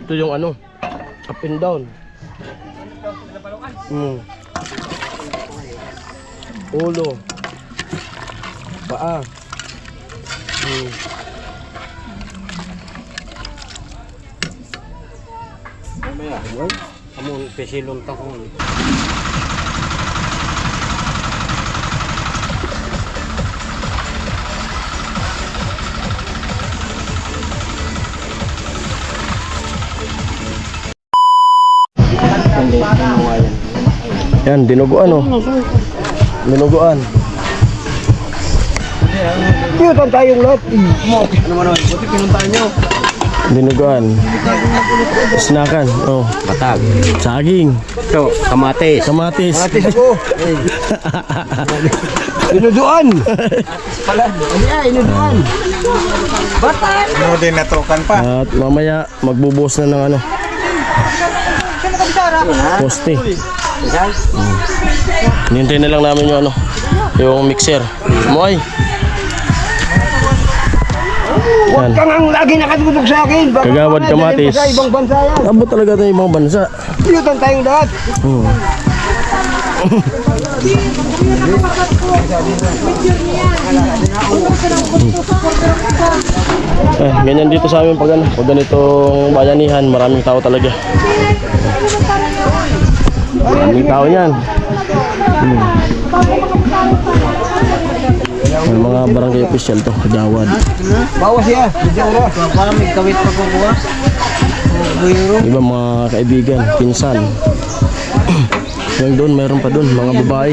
Ito yung ano, up and down. Ulo. Paa. Mamaya, among pesilong tahon. Yan, dinuguan oh. Dinuguan. Piyutan tayong lahat. Ano man, buti pinuntahan nyo. Dinuguan. Snakan. Oh. Batag. Saging. Ito, kamatis. Kamatis. Matis ako. Inuduan. Pala. Inuduan. Batan. Ano din natukan pa. At mamaya magbubuhos na ng ano. Poste. Hinintay na lang namin yung ano, yung mixer. Moy. Huwag kang ang lagi nakatutok sa akin. Baka Kagawad mamaya kamatis. dalhin mo sa ibang bansa yan. Abot talaga ng ibang bansa. Piyutan tayong lahat. Ganyan dito sa amin pag ano, pag ganitong bayanihan, maraming tao talaga. Maraming tao niyan. May mga barangay official to, kagawad. Bawas siya. Para may kawit pa kukuha. Iba mga kaibigan, pinsan. Yung doon, mayroon pa doon, mga babae.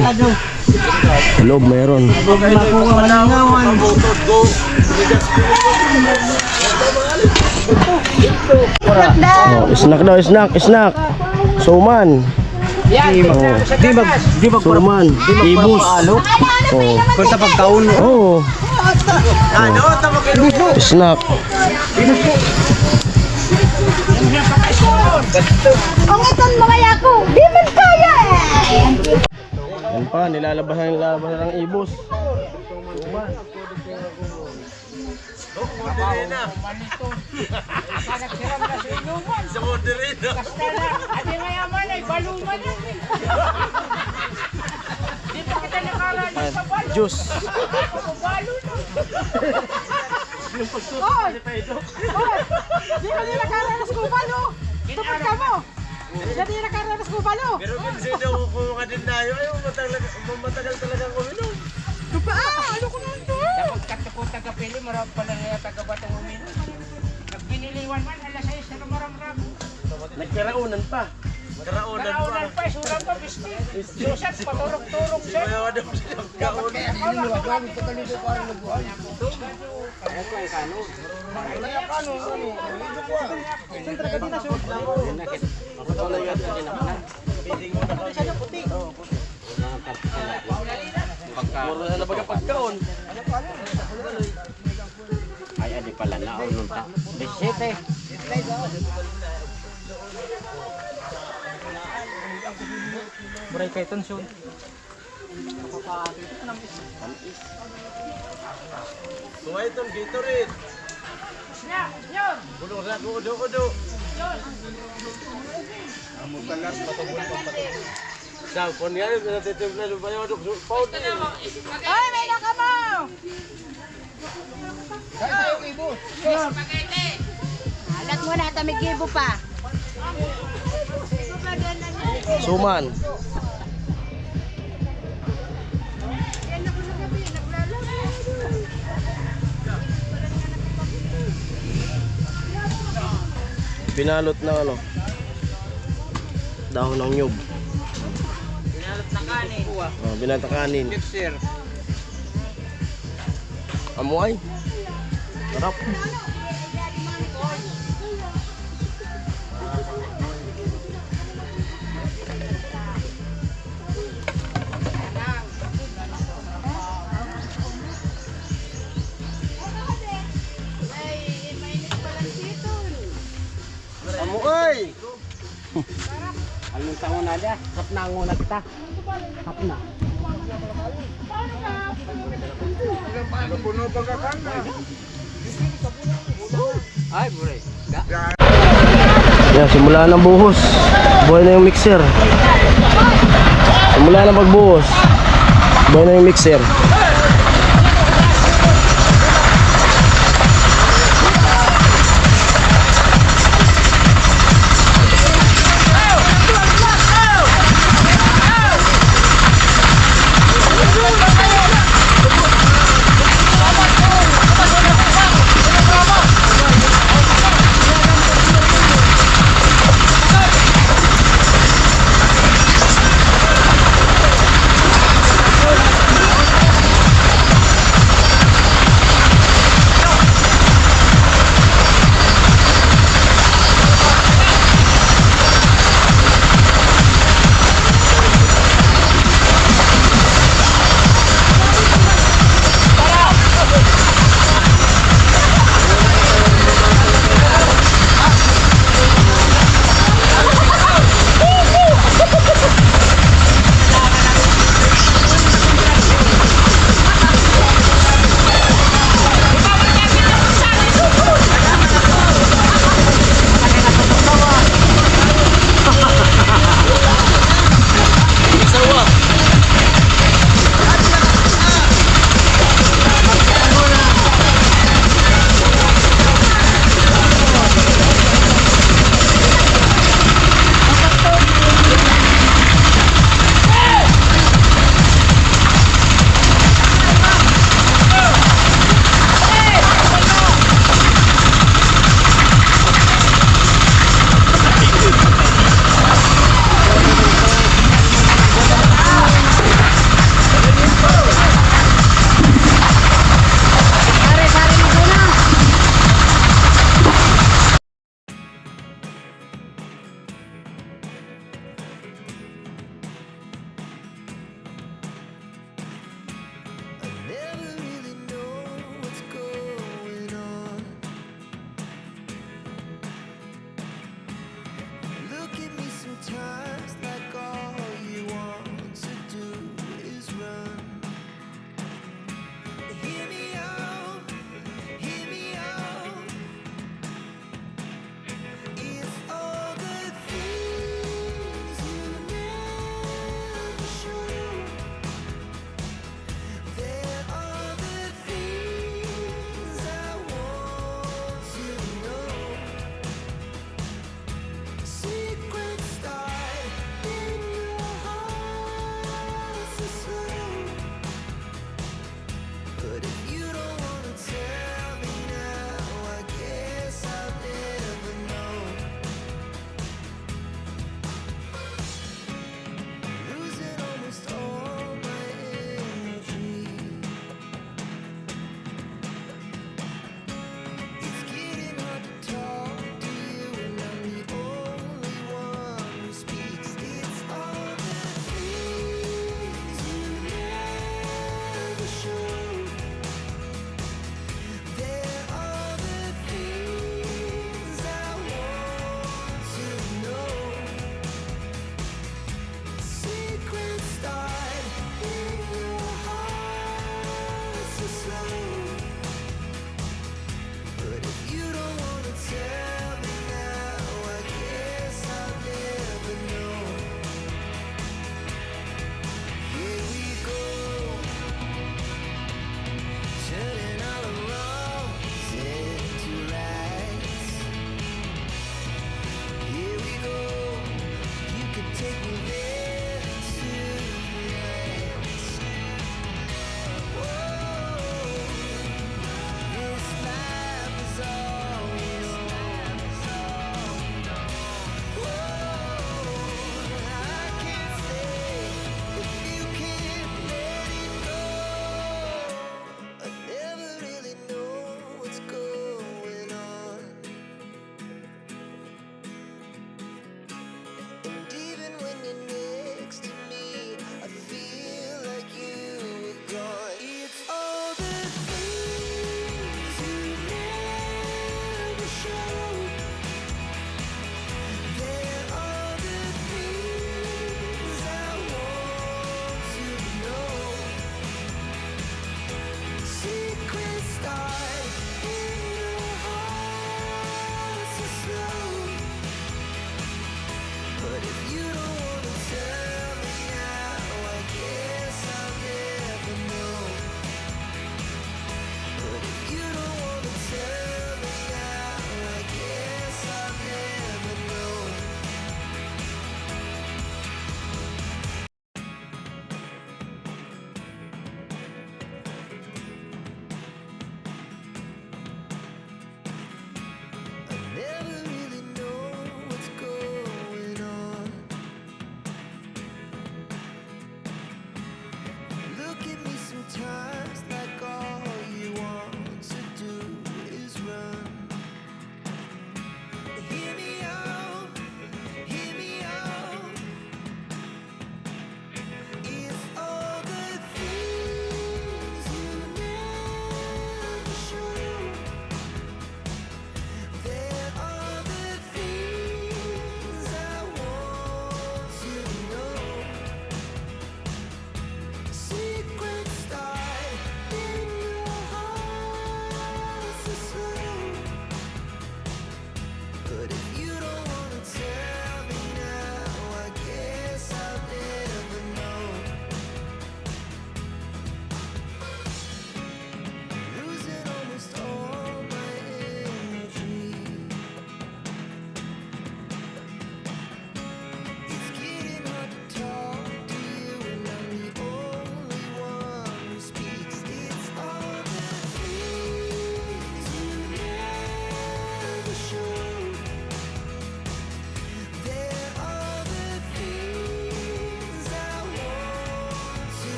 Sa loob, mayroon. Oh, snack daw, snack. Suman. Di ba Suman. Ibus. Oh. kung sa pagkaon? Oh. Snack. Ang iton mga yako, di man kaya eh! Yan pa, nilalabasan ng ibus. Suman. Juice. Di ka nila karanas ko balo! Tupad ka mo! Di nila karanas ko balo! Pero kung sino kung mga dindayo, ay matagal talagang uminom. Ano ko nun to? Dapat katako taga-pili, marami pala nga taga-batang uminom. Nagpiniliwan man, alas 6 na maramramo. Nagkaraunan pa. Karaunan pa, sulang pa, bisti. Susat, paturok-turok siya. Kaya daw siya kaon. Muro na baga pagkaon. Ay, adi pala na. Nung ta. Bisite. Buray kay Tonsyon. Kuha itong Gatorade. Yun! Bulong sa udo. Amo talas matubol pa pato. Sa kon nga natitip na lupayo dok powder. Ay, may nakamaw! Alat mo na, tamigibo pa. Suman. Binalot ng ano, dahon ng nyug. Binalot na kanin. Oh, binalot ng kanin. Mixer. Amuay. Sarap. Amuay. Anong taon na dia? Hap na nguna kita. Hap na. Puno pagkakana. Ay, buray. Yan, simula na buhos. Buhay na yung mixer. Simula na magbuhos. Buhay na yung mixer.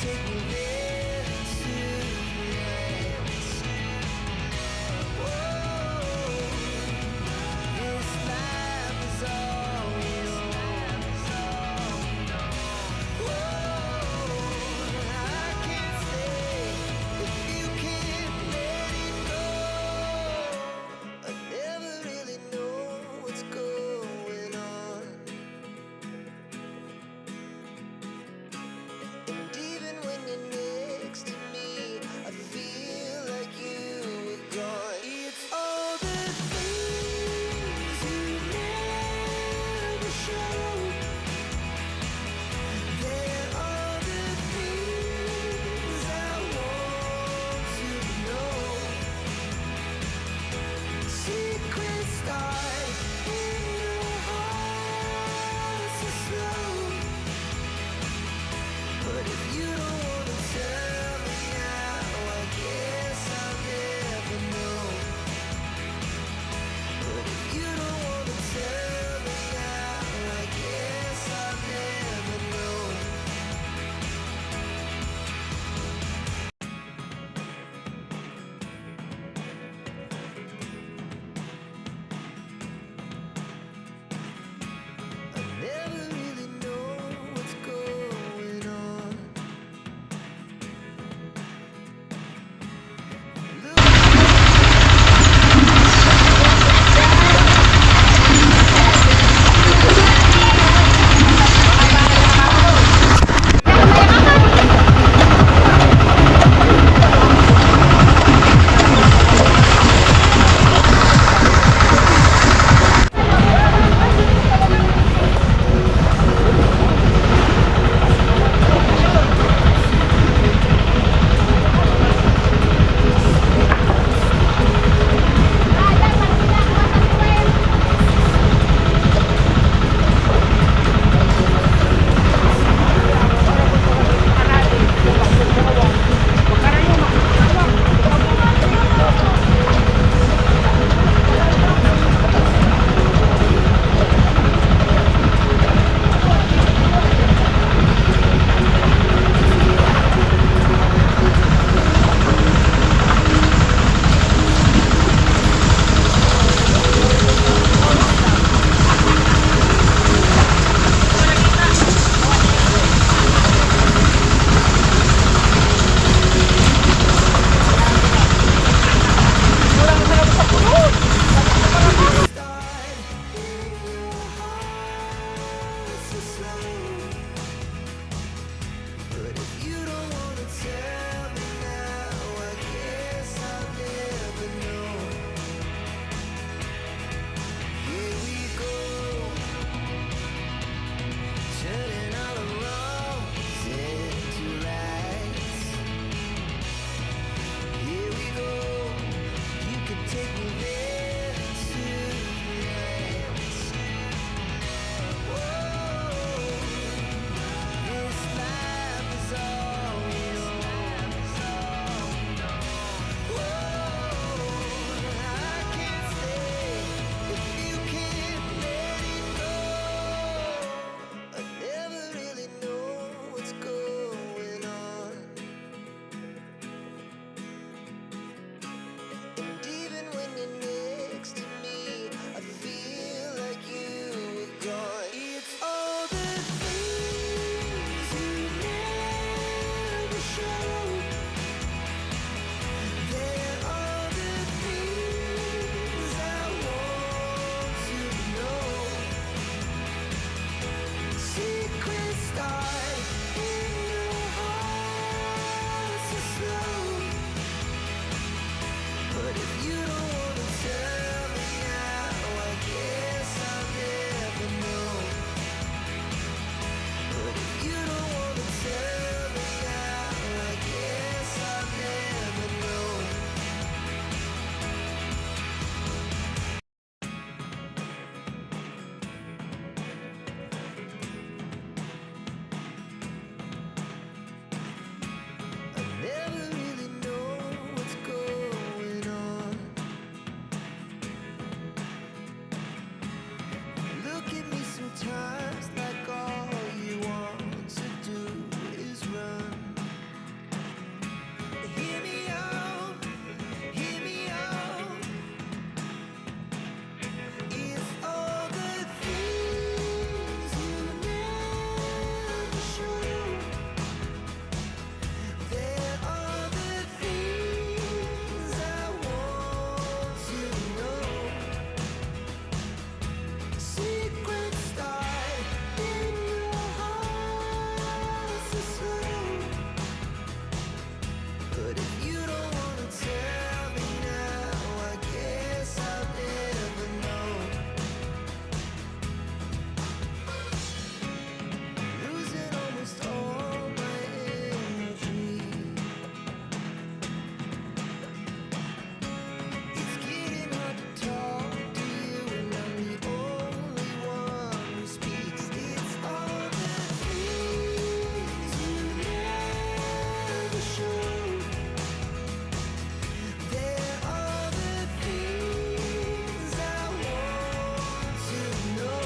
take me there tonight. Whoa, this life is all we know. Whoa, I can't stay if you can't let it go. I never really know what's going on, and even when you show. There are the things I want to know.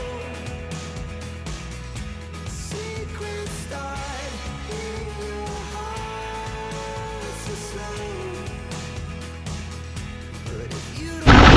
Secrets start in your heart so slow. But if you don't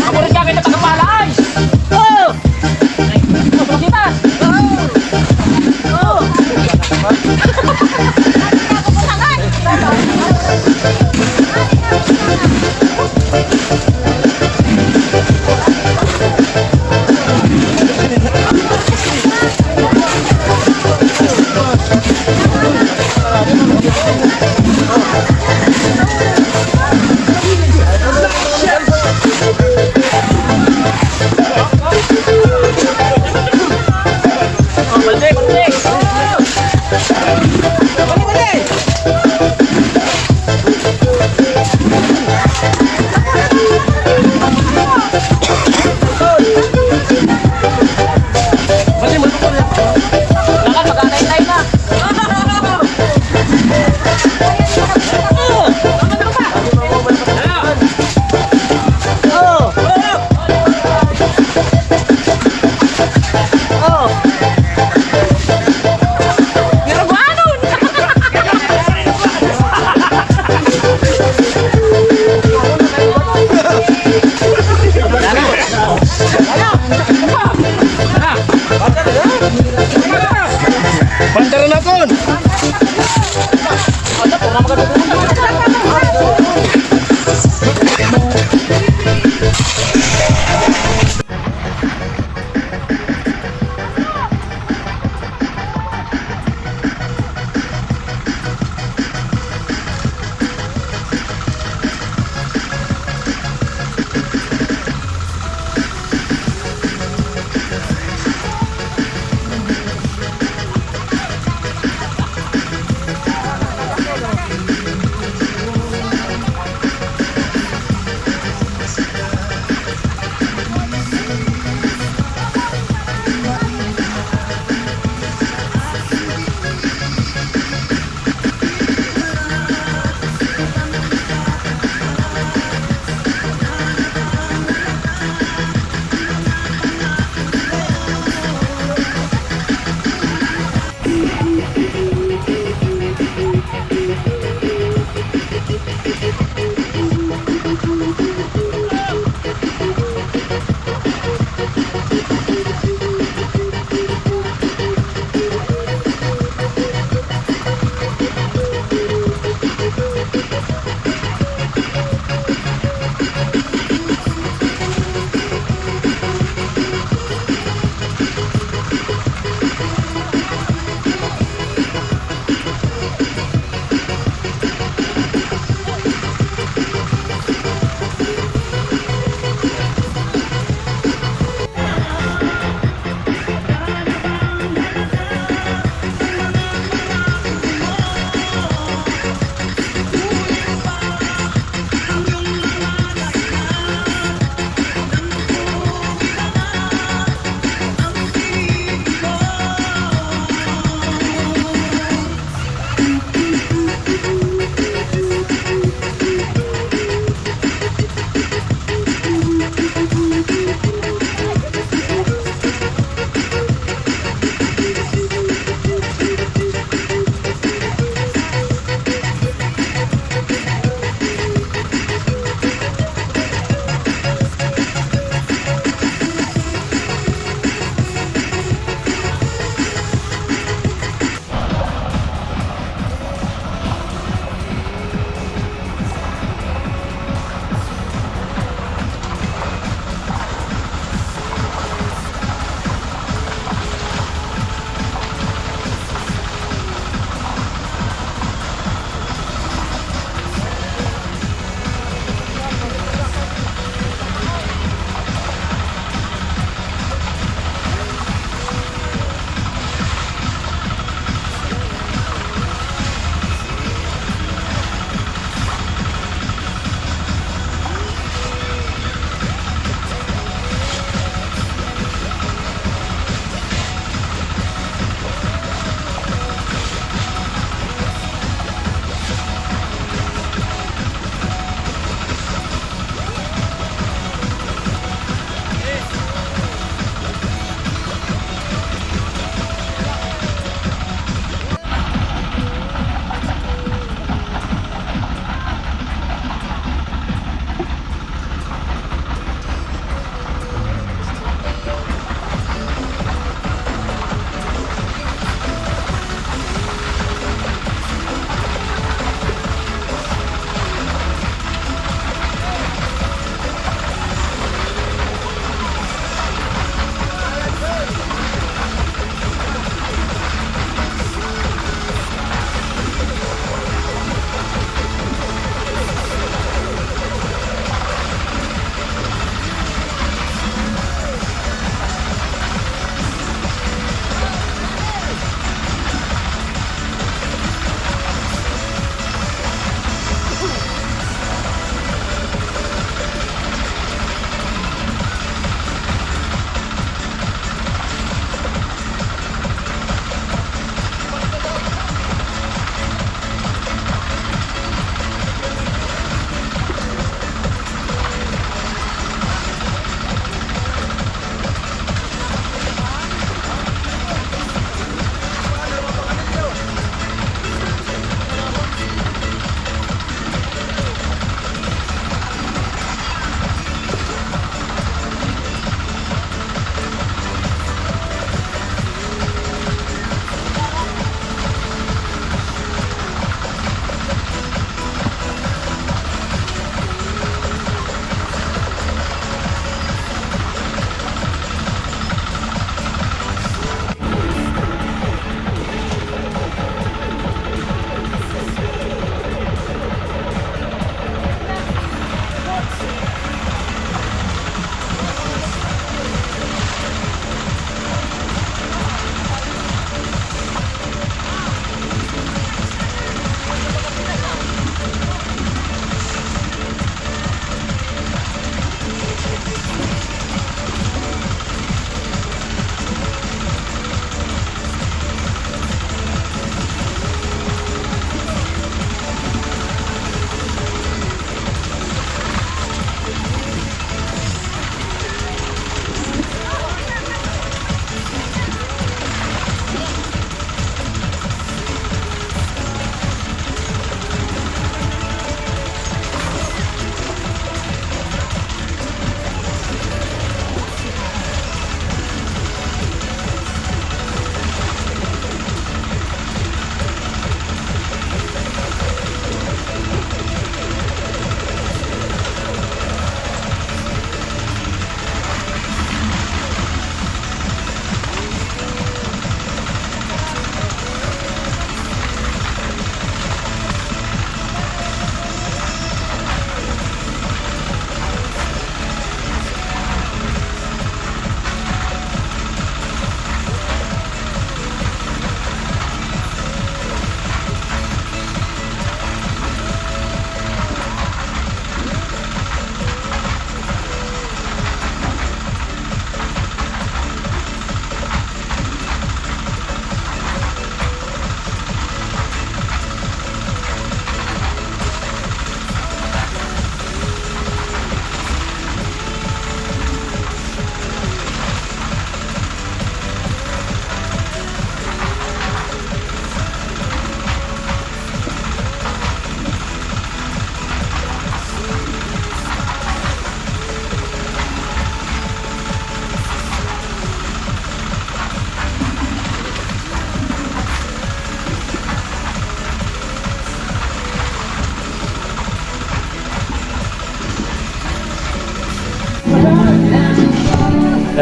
Ako rin kaya kita tagapalay! Oh! Oh, kita! Oh!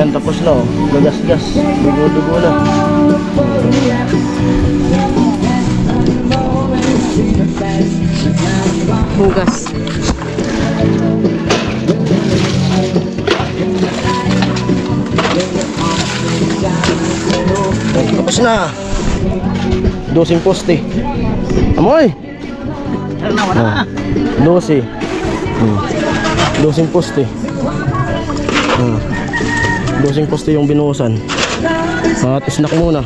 Ayan, tapos na oh. Gagas-gas. Dugo-dugo na. Bugas. Tapos na. 12 poste. Amoy! Oh, 12. 12 poste. 12 poste yung binuhusan. At snack muna.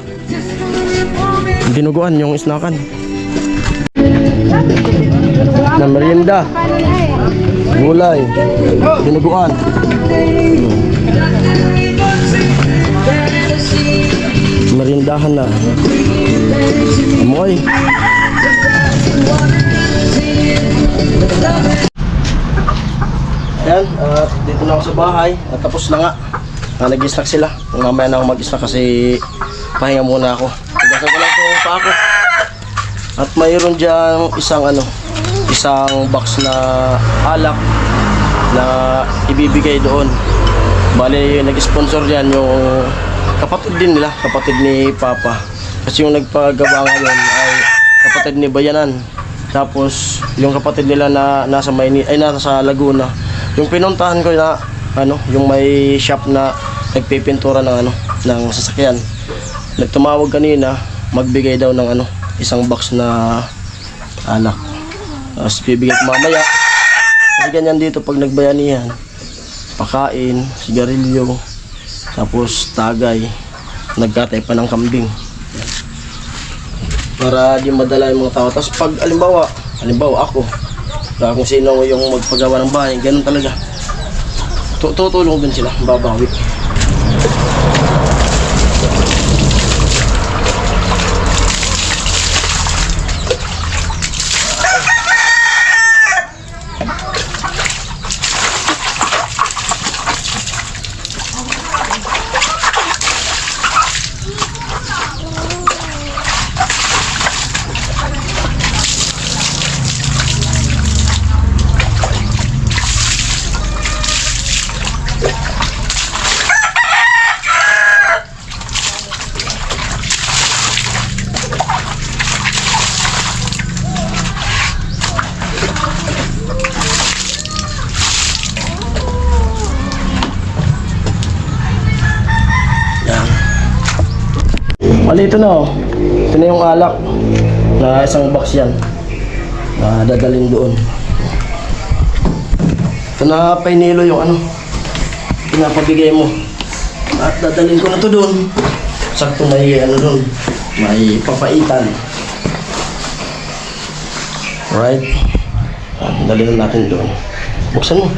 Dinuguan yung snackan. Na merienda. Gulay. Dinuguan. Merindahan na. Amoy. Ayan, at dito na ako sa bahay. At tapos na nga. Nag-snack sila. Mamaya na ako mag-snack kasi pahinga muna ako. Tigasan ko lang itong pa ako. At mayroon dyan isang box na alak na ibibigay doon. Bale, nag-sponsor yan yung kapatid din nila, kapatid ni Papa. Kasi yung nagpagawa ngayon ay kapatid ni Bayanan. Tapos yung kapatid nila na nasa nasa Laguna. Yung pinuntahan ko na yung may shop na nagpipintura ng sasakyan. Nagtumawag kanina, magbigay daw ng isang box na alak. Tapos bibigay ko mamaya. Kasi ganyan dito pag nagbayanihan. Pakain, sigarilyo, tapos tagay, nagkatay pa ng kambing. Para di madala yung mga tao. Tapos pag halimbawa ako, kung sino yung magpagawa ng bahay, ganun talaga. Tutulong din sila, babawi. Bali, ito na oh. Ito na yung alak na isang box yan na dadalhin doon. Ito na painilo yung pinapabigay mo. At dadalhin ko na to doon. Sakto may doon, may papaitan. Right? At dalhin natin doon. Buksan mo.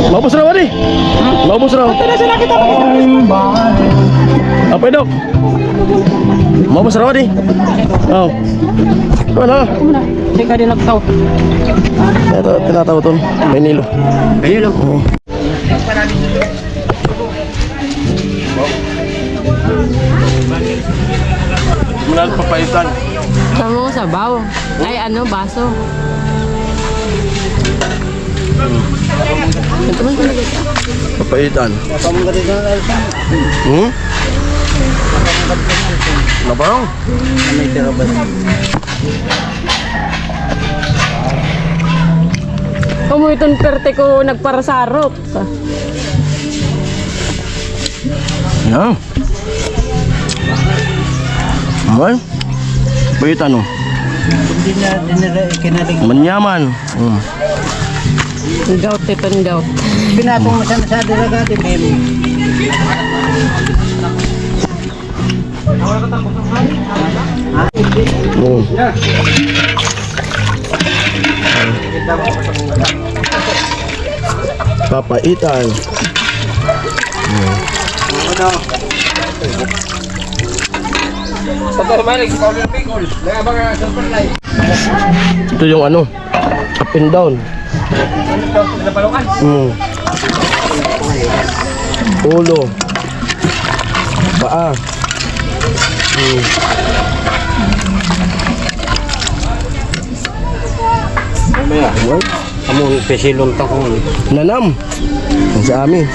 Maubos raw ani. Maubos raw. Apa itu? Maubos raw ani. Oh. Ano? Teka din nagtaw. Ito tinataw ton. Benilo. Benilo. Oh. Mula papaitan. Tamo sabaw. Ay baso. Papaitan. Nabarong? Kumuiton perte ko nagparasarok. Yan. Ay. Papaitan oh. Hindi na kinaling. Manyaman. Gout ito gout. Pinatong sa dalaga din baby. Papaitan. Ito yung ano, up and down. Ulo. Paa. Among pesilon ta ko. Nanam. Ang sa amin.